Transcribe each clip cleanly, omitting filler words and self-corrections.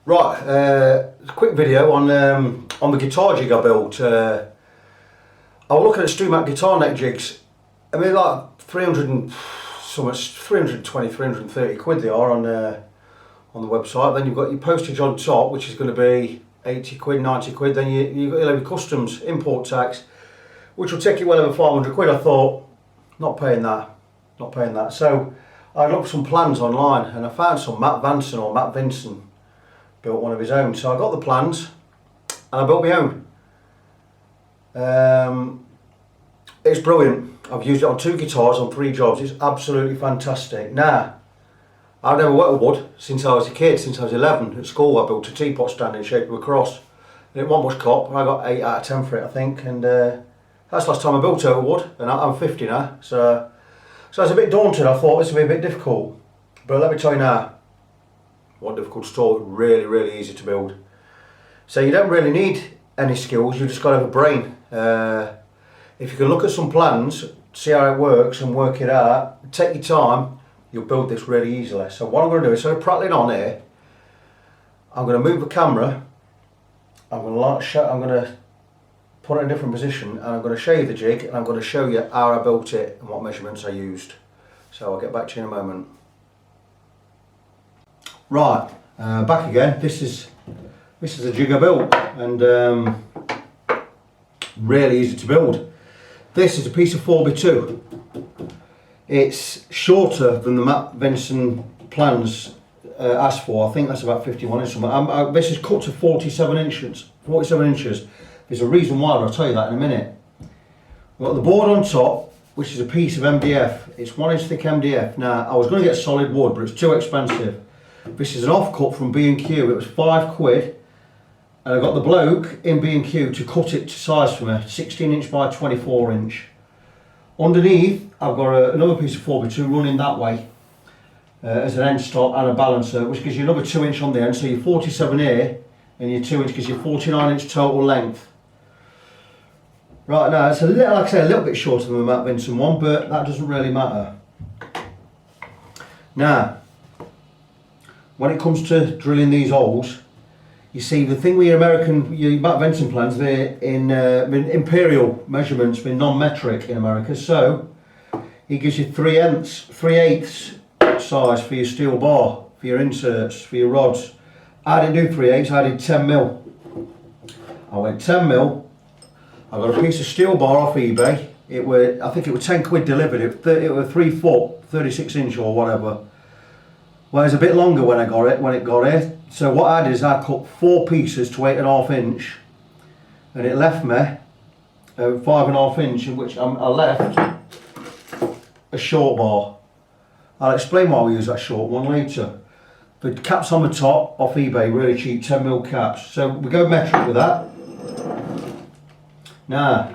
Right, a quick video on the guitar jig I built. I was looking at StewMac guitar neck jigs. I mean, like 300 and so much, 320, 330 quid they are on the website. Then you've got your postage on top, which is going to be 80 quid, 90 quid. Then you've got your customs import tax, which will take you well over 500 quid. I thought, not paying that. So I looked for some plans online and I found some Matt Vinson built one of his own. So I got the plans and I built my own. It's brilliant. I've used it on 2 guitars on 3 jobs. It's absolutely fantastic. Now, I've never worked with wood since I was a kid. Since I was 11 at school, I built a teapot stand in the shape of a cross. I didn't want much cop. I got 8 out of 10 for it, I think. And that's the last time I built over wood. And I'm 50 now, so I was a bit daunted. I thought this would be a bit difficult. But let me tell you now, what difficult at all. Really, really easy to build. So you don't really need any skills. You just got to have a brain. If you can look at some plans, see how it works and work it out, take your time, you'll build this really easily. So what I'm going to do, instead of prattling on here, I'm going to move the camera, I'm going to put it in a different position, and I'm going to show you the jig, and I'm going to show you how I built it and what measurements I used. So I'll get back to you in a moment. Right, back again. This is the jig I built, and really easy to build. This is a piece of 4x2. It's shorter than the Matt Vinson plans asked for. I think that's about 51 inches. This is cut to 47 inches. 47 inches. There's a reason why, but I'll tell you that in a minute. We've got the board on top, which is a piece of MDF. It's 1 inch thick MDF. Now, I was going to get solid wood, but it's too expensive. This is an offcut from B&Q. It was 5 quid. And I got the bloke in B&Q to cut it to size for me, 16 inch by 24 inch. Underneath, I've got another piece of 4x2 running that way as an end stop and a balancer, which gives you another 2 inch on the end. So you're 47 here, and your 2 inch gives you 49 inch total length. Right, now it's a little, like I say, a little bit shorter than the Matt Vinson one, but that doesn't really matter. Now, when it comes to drilling these holes, you see, the thing with your Matt Vinson plans, they're in imperial measurements, they're non-metric in America. So he gives you 3/8 size for your steel bar, for your inserts, for your rods. I didn't do 3/8, I did 10mm. I went 10mm. I got a piece of steel bar off eBay. I think it was 10 quid delivered. It was 3 foot, 36 inch or whatever. Well, it was a bit longer when it got here. So what I did is I cut 4 pieces to 8.5 inch, and it left me 5.5 inch, in which I left a short bar. I'll explain why we use that short one later. The caps on the top off eBay, really cheap, 10mm caps. So we go metric with that. Now,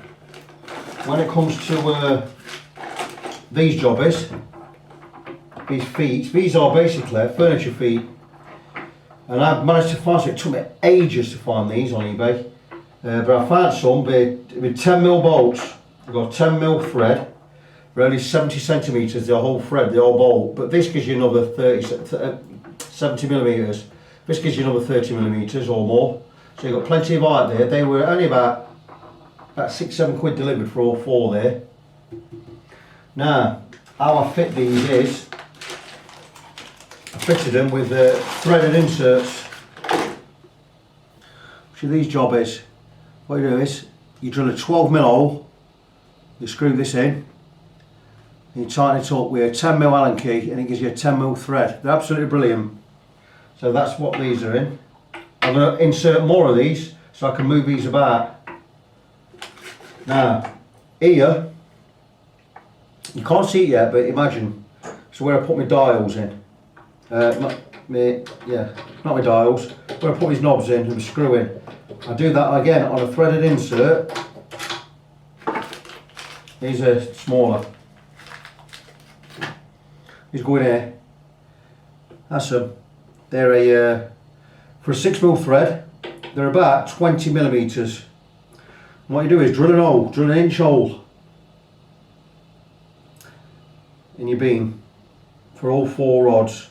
when it comes to these jobbies, these feet, these are basically furniture feet. And I've managed to find some. It took me ages to find these on eBay, but I found some with 10mm bolts. I've got 10mm thread. They're only 70 centimetres, the whole thread, the whole bolt. But this gives you another 70mm. This gives you another 30mm or more. So you've got plenty of height there. They were only about 6-7 quid delivered for all 4 there. Now, how I fit these is, I fitted them with threaded inserts. So these job is, what you do is, you drill a 12mm hole, you screw this in, and you tighten it up with a 10mm Allen key, and it gives you a 10mm thread. They're absolutely brilliant. So that's what these are in. I'm going to insert more of these so I can move these about. Now, here, you can't see it yet, but imagine, so where I put my dials in. Not my dials, where I put these knobs in and the screw in. I do that again on a threaded insert. These are smaller. These go in here. That's them. They're for a 6mm thread, they're about 20mm. What you do is drill an inch hole in your beam for all 4 rods.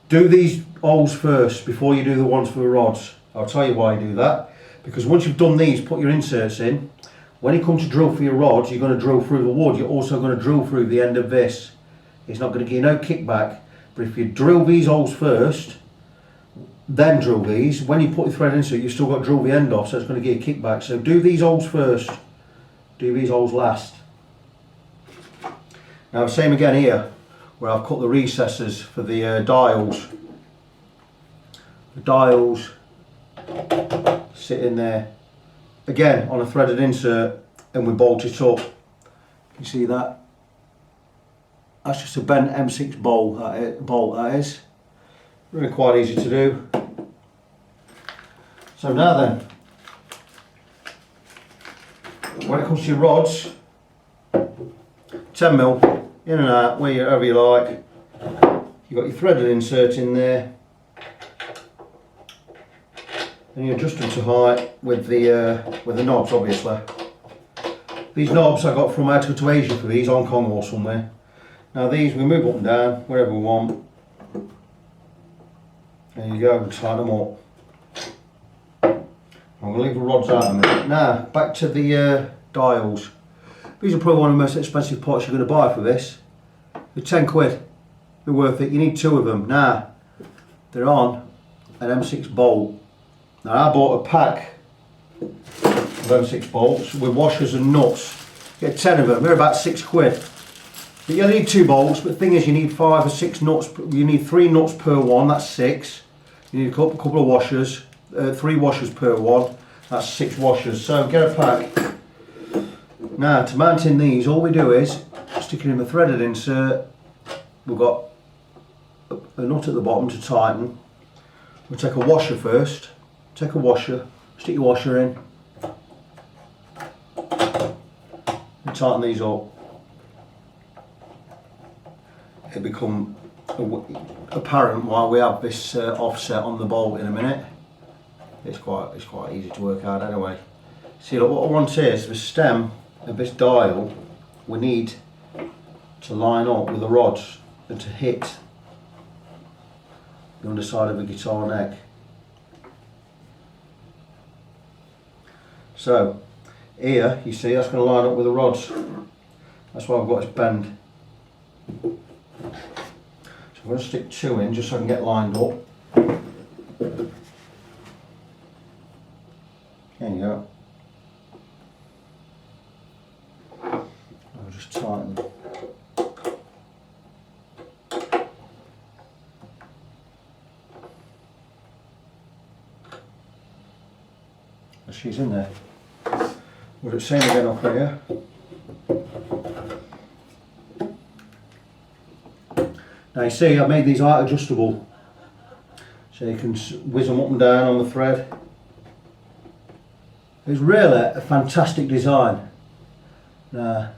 Do these holes first before you do the ones for the rods. I'll tell you why you do that. Because once you've done these, put your inserts in. When you come to drill for your rods, you're going to drill through the wood. You're also going to drill through the end of this. It's not going to give you no kickback. But if you drill these holes first, then drill these, when you put your thread into it, you've still got to drill the end off, so it's going to give you kickback. So do these holes first, do these holes last. Now same again here, where I've cut the recesses for the dials. The dials sit in there, again on a threaded insert, and we bolt it up. You see that? That's just a bent M6 bolt, that is. Really quite easy to do. So now then, when it comes to your rods, 10mm, in and out, wherever you like. You've got your threaded insert in there. And you adjust them to height with the knobs, obviously. These knobs I got from, I had to go to Asia for these, Hong Kong or somewhere. Now these we move up and down, wherever we want. There you go, and tighten them up. I'm going to leave the rods out a minute. Now, back to the dials. These are probably one of the most expensive parts you're going to buy for this. They're 10 quid. They're worth it. You need 2 of them. Now, they're on an M6 bolt. Now, I bought a pack of M6 bolts with washers and nuts. You get 10 of them. They're about 6 quid. But you only need 2 bolts, but the thing is you need 5 or 6 nuts. You need 3 nuts per one, that's 6. You need a couple of washers, 3 washers per one, that's 6 washers. So get a pack. Now to mount in these, all we do is stick it in the threaded insert. We've got a nut at the bottom to tighten. We'll take a washer first. Take a washer, stick your washer in, and tighten these up. It'll become apparent why we have this offset on the bolt in a minute. It's quite easy to work out anyway. See, look, what I want here is the stem of this dial. We need to line up with the rods and to hit the underside of the guitar neck. So here you see that's going to line up with the rods. That's why I've got this bend. I'm going to stick 2 in just so I can get lined up. There you go. I'll just tighten. She's in there. We'll do the same again up here. Now you see I've made these height adjustable, so you can whiz them up and down on the thread. It's really a fantastic design. Now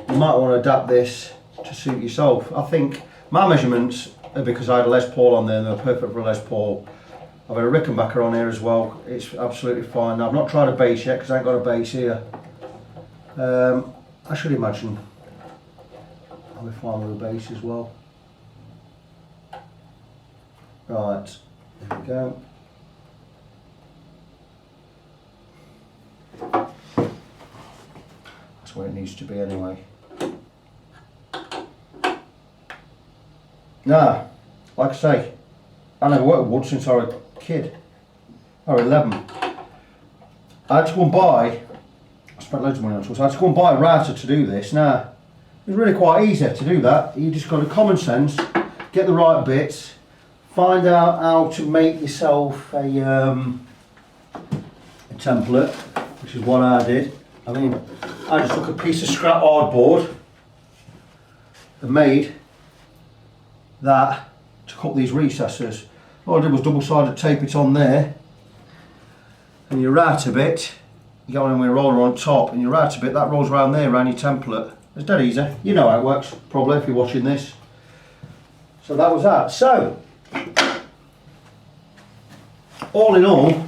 you might want to adapt this to suit yourself. I think my measurements are because I had a Les Paul on there and they're perfect for a Les Paul. I've had a Rickenbacker on here as well. It's absolutely fine. Now, I've not tried a bass yet because I ain't got a bass here. I should imagine I'll be fine with a bass as well. Right, there we go. That's where it needs to be anyway. Now, like I say, I never worked with wood since I was a kid. I was 11. I had to go and buy, I spent loads of money on tools, I had to go and buy a router to do this. Now, it's really quite easy to do that. You just got a common sense, get the right bits, find out how to make yourself a template, which is what I did. I mean, I just took a piece of scrap hardboard and made that to cut these recesses. All I did was double-sided tape it on there, and you route a bit, you go in with a roller on top, and you route a bit, that rolls around there, around your template. It's dead easy. You know how it works, probably, if you're watching this. So that was that. So, all in all,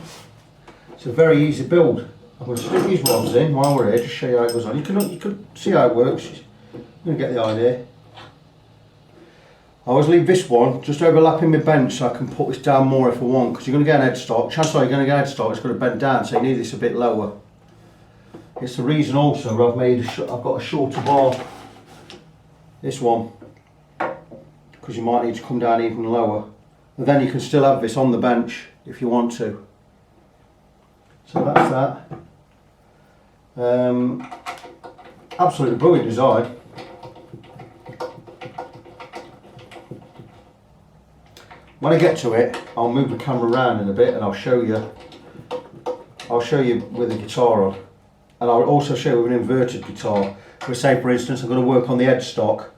it's a very easy build. I'm going to stick these rods in while we're here, just show you how it goes on. You can see how it works, you're going to get the idea. I always leave this one just overlapping my bench so I can put this down more if I want, because you're going to get an headstock. Chances are you're going to get an headstock, it's going to bend down, so you need this a bit lower. It's the reason also I've got a shorter bar, this one, because you might need to come down even lower. And then you can still have this on the bench if you want to. So that's that. Absolutely brilliant design. When I get to it, I'll move the camera around in a bit and I'll show you with the guitar on. And I'll also show you with an inverted guitar. For say for instance, I'm going to work on the headstock,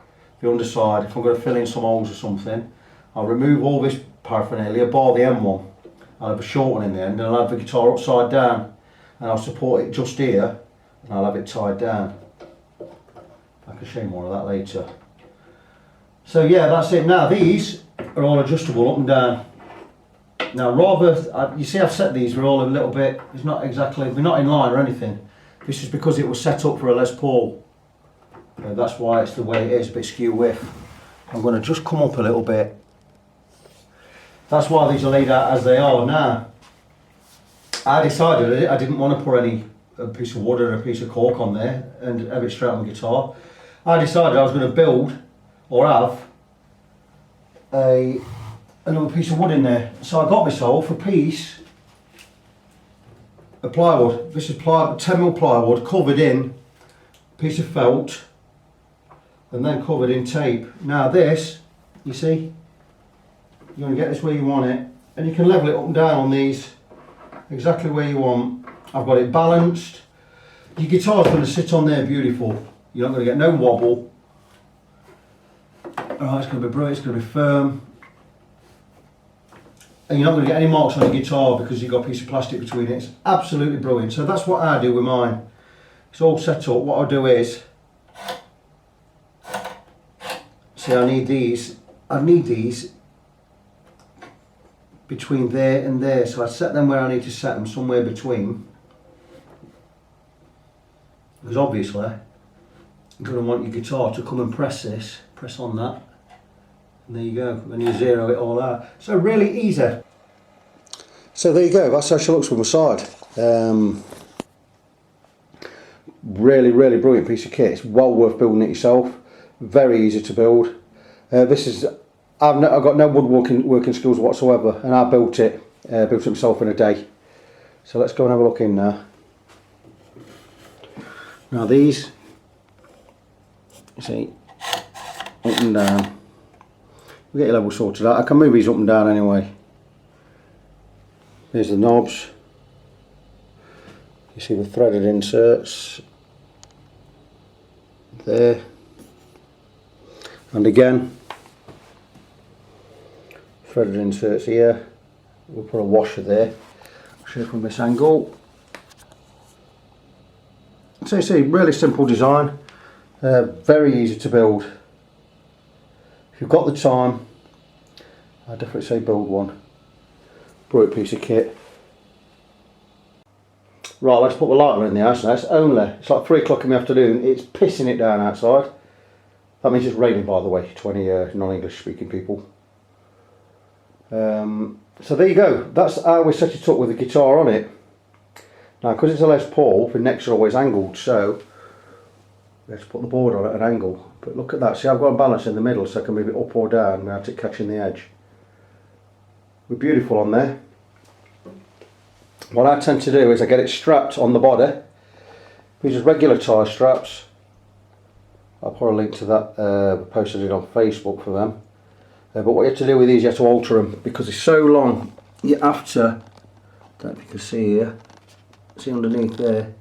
the underside. If I'm going to fill in some holes or something, I'll remove all this paraphernalia, bar the M1. I'll have a short one in the end and I'll have the guitar upside down. And I'll support it just here and I'll have it tied down. I can show you more of that later. So yeah, that's it. Now these are all adjustable up and down. Now you see I've set these, we're all a little bit, it's not exactly, we're not in line or anything. This is because it was set up for a Les Paul. That's why it's the way it is, a bit skew width. I'm going to just come up a little bit. That's why these are laid out as they are. Now, I decided I didn't want to put a piece of wood or a piece of cork on there and have it straight on the guitar. I decided I was going to build or have another piece of wood in there. So I got myself a piece of plywood. This is 10mm plywood covered in a piece of felt and then covered in tape. Now this, you see, you're going to get this where you want it and you can level it up and down on these exactly where you want. I've got it balanced. Your guitar's going to sit on there beautiful. You're not going to get no wobble. Alright, it's going to be brilliant, it's going to be firm. And you're not going to get any marks on your guitar because you've got a piece of plastic between it. It's absolutely brilliant. So that's what I do with mine. It's all set up. What I'll do is, see, I need these between there and there. So I set them where I need to set them, somewhere between. Because obviously, you're going to want your guitar to come and press on that. And there you go, and you zero it all out. So really easy. So there you go, that's how she looks from the side. Really, really brilliant piece of kit. It's well worth building it yourself. Very easy to build. I've got no woodworking skills whatsoever, and I built it myself in a day. So let's go and have a look in now. Now these, you see, up and down. We'll get your level sorted out. I can move these up and down anyway. There's the knobs. You see the threaded inserts there. And again, threaded inserts here. We'll put a washer there. I'll show you from this angle. So you see, really simple design. Very easy to build. If you've got the time, I'd definitely say build one. Brilliant piece of kit. Right, let's put the light on in the house now. It's like 3 o'clock in the afternoon. It's pissing it down outside. That means it's raining, by the way, to any non-English speaking people. So there you go. That's how we set it up with the guitar on it. Now, because it's a Les Paul, the necks are always angled, so let's put the board on at an angle. But look at that, see, I've got a balance in the middle so I can move it up or down without it catching the edge. We're beautiful on there. What I tend to do is I get it strapped on the body. These are regular tie straps. I'll put a link to that, posted it on Facebook for them. But what you have to do with these, you have to alter them because they're so long. You have to, I don't know if you can see here, see underneath there,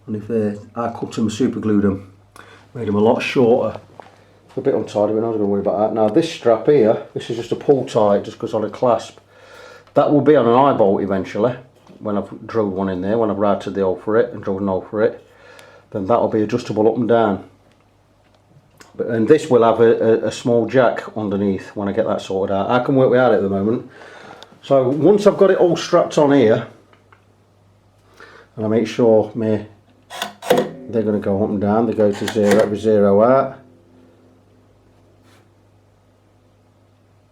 I cut them and super glued them. Made them a lot shorter. A bit untidy, but I'm not going to worry about that. Now this strap here, this is just a pull tie, it just goes on a clasp. That will be on an eye bolt eventually, when I've drilled one in there, when I've routed the hole for it and drilled an hole for it. Then that will be adjustable up and down. And this will have a small jack underneath when I get that sorted out. I can work without it at the moment. So once I've got it all strapped on here, and I make sure they're going to go up and down, they go to zero, every zero out.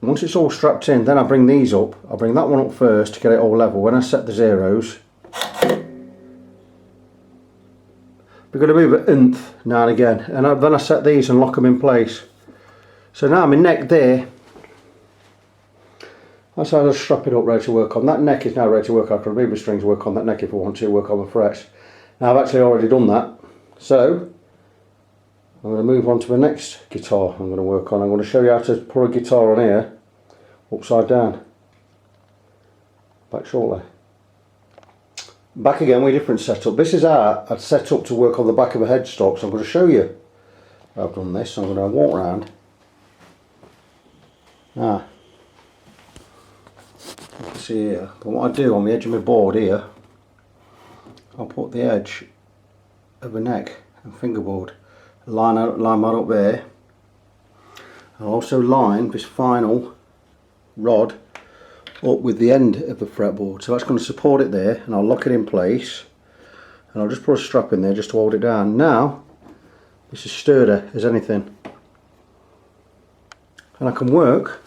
Once it's all strapped in, then I bring these up. I'll bring that one up first to get it all level. When I set the zeros, we're going to move it nth now and again, and then I set these and lock them in place. So now my neck there, that's how I just strap it up, ready to work on. That neck is now ready to work on. I can remove the strings, work on that neck if I want to, work on the frets. Now I've actually already done that, so I'm going to move on to the next guitar I'm going to work on. I'm going to show you how to put a guitar on here, upside down. Back shortly. Back again with a different setup. This is how I'd set up to work on the back of a headstock, so I'm going to show you how I've done this. I'm going to walk around. Now, you can see here, but what I do on the edge of my board here, I'll put the edge of the neck and fingerboard, line that up there. I'll also line this final rod up with the end of the fretboard, so that's going to support it there, and I'll lock it in place, and I'll just put a strap in there just to hold it down. Now this is sturdy as anything, and I can work.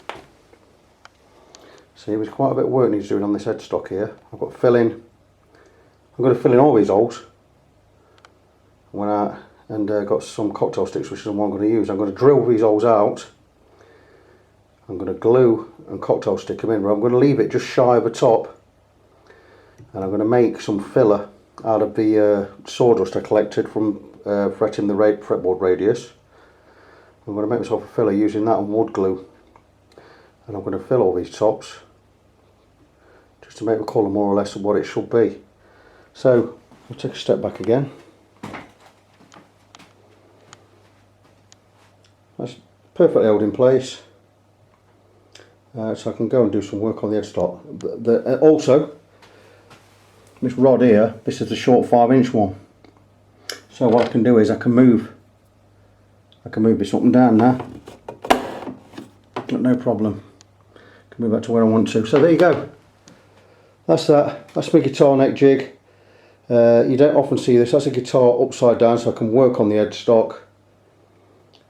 See, there's quite a bit of work needs doing on this headstock here. I've got filling. I'm going to fill in all these holes. Went out and got some cocktail sticks, which is what I'm going to use. I'm going to drill these holes out. I'm going to glue and cocktail stick them in, but I'm going to leave it just shy of the top, and I'm going to make some filler out of the sawdust I collected from fretting the fretboard radius. I'm going to make myself a filler using that and wood glue, and I'm going to fill all these tops just to make the colour more or less of what it should be. So I'll take a step back again. That's perfectly held in place. So I can go and do some work on the headstock. Also, this rod here, this is the short 5-inch one. So what I can do is I can move this up and down now. No problem. Can move back to where I want to. So there you go. That's that. That's my guitar neck jig. You don't often see this. That's a guitar upside down, so I can work on the headstock.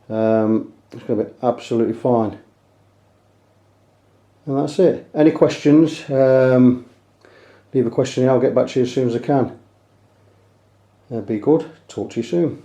It's going to be absolutely fine. And that's it. Any questions? Leave a question here. I'll get back to you as soon as I can. Be good. Talk to you soon.